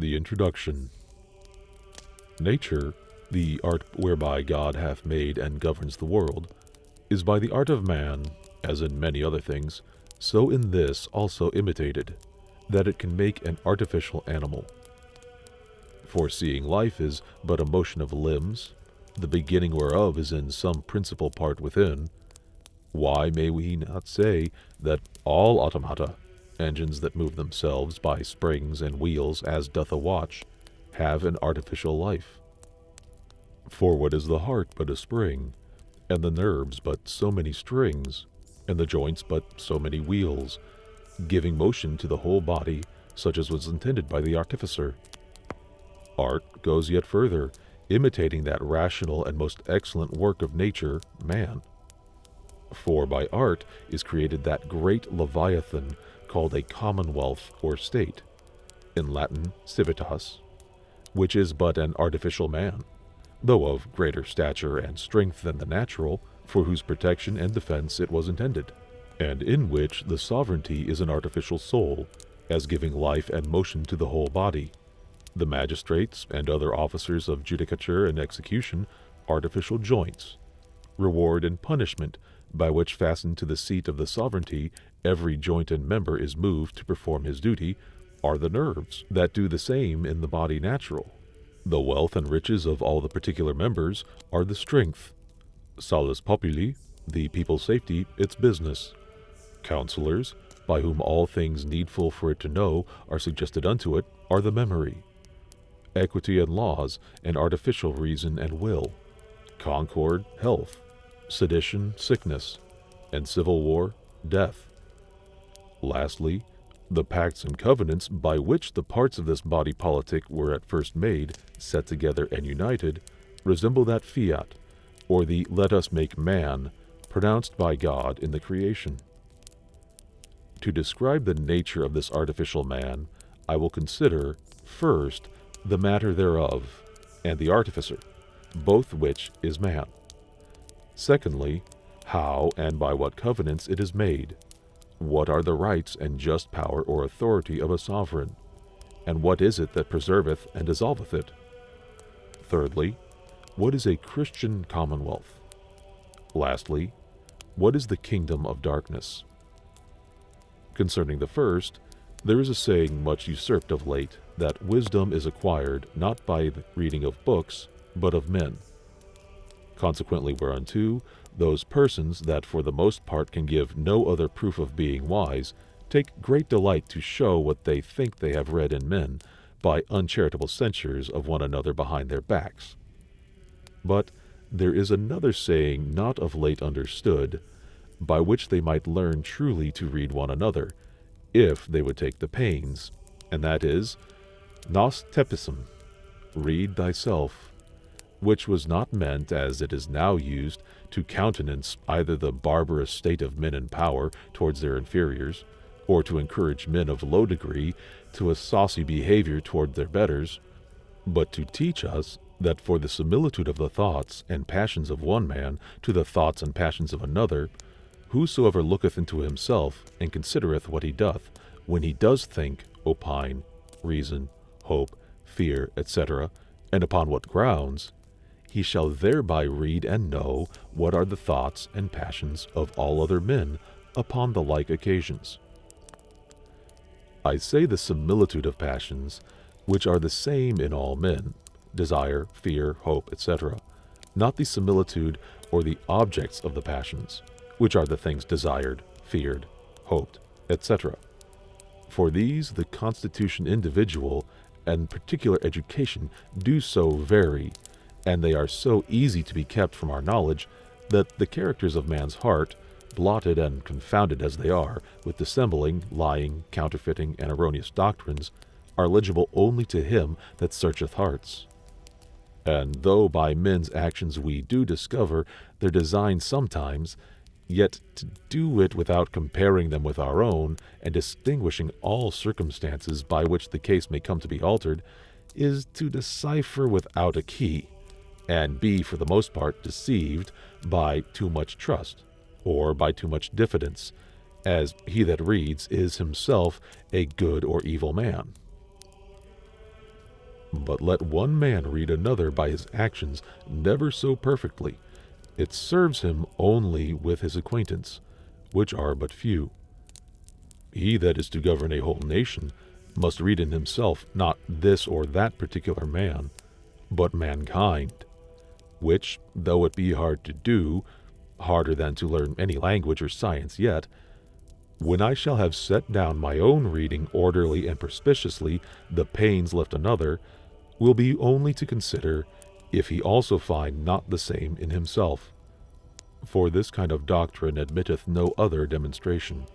The Introduction. Nature, the art whereby God hath made and governs the world, is by the art of man, as in many other things, so in this also imitated, that it can make an artificial animal. For seeing life is but a motion of limbs, the beginning whereof is in some principal part within, why may we not say that all automata, engines that move themselves by springs and wheels as doth a watch, have an artificial life? For what is the heart but a spring, and the nerves but so many strings, and the joints but so many wheels, giving motion to the whole body, such as was intended by the artificer? Art goes yet further, imitating that rational and most excellent work of nature, man. For by art is created that great Leviathan called a Commonwealth or state, in Latin civitas, which is but an artificial man, though of greater stature and strength than the natural, for whose protection and defense it was intended, and in which the sovereignty is an artificial soul, as giving life and motion to the whole body, the magistrates and other officers of judicature and execution artificial joints, reward and punishment, by which fastened to the seat of the sovereignty every joint and member is moved to perform his duty, are the nerves, that do the same in the body natural. The wealth and riches of all the particular members are the strength. Salus populi, the people's safety, its business. Counselors, by whom all things needful for it to know are suggested unto it, are the memory. Equity and laws, and artificial reason and will. Concord, health. Sedition, sickness. And civil war, death. Lastly, the pacts and covenants by which the parts of this body politic were at first made, set together and united, resemble that fiat, or the let us make man, pronounced by God in the creation. To describe the nature of this artificial man, I will consider, first, the matter thereof, and the artificer, both which is man. Secondly, how and by what covenants it is made. What are the rights and just power or authority of a sovereign? And what is it that preserveth and dissolveth it? Thirdly, what is a Christian commonwealth? Lastly, what is the kingdom of darkness? Concerning the first, there is a saying much usurped of late, that wisdom is acquired not by the reading of books, but of men. Consequently whereunto, those persons that for the most part can give no other proof of being wise, take great delight to show what they think they have read in men, by uncharitable censures of one another behind their backs. But there is another saying not of late understood, by which they might learn truly to read one another, if they would take the pains, and that is, nos tepisum, read thyself, which was not meant, as it is now used, to countenance either the barbarous state of men in power towards their inferiors, or to encourage men of low degree to a saucy behavior toward their betters, but to teach us that for the similitude of the thoughts and passions of one man to the thoughts and passions of another, whosoever looketh into himself and considereth what he doth, when he does think, opine, reason, hope, fear, etc., and upon what grounds, he shall thereby read and know what are the thoughts and passions of all other men upon the like occasions. I say the similitude of passions, which are the same in all men, desire, fear, hope, etc., not the similitude or the objects of the passions, which are the things desired, feared, hoped, etc. For these the constitution individual and particular education do so vary, and they are so easy to be kept from our knowledge, that the characters of man's heart, blotted and confounded as they are, with dissembling, lying, counterfeiting, and erroneous doctrines, are legible only to him that searcheth hearts. And though by men's actions we do discover their designs sometimes, yet to do it without comparing them with our own, and distinguishing all circumstances by which the case may come to be altered, is to decipher without a key, and be for the most part deceived by too much trust, or by too much diffidence, as he that reads is himself a good or evil man. But let one man read another by his actions never so perfectly, it serves him only with his acquaintance, which are but few. He that is to govern a whole nation must read in himself not this or that particular man, but mankind, which, though it be hard to do, harder than to learn any language or science yet, when I shall have set down my own reading orderly and perspiciously, the pains left another, will be only to consider if he also find not the same in himself. For this kind of doctrine admitteth no other demonstration.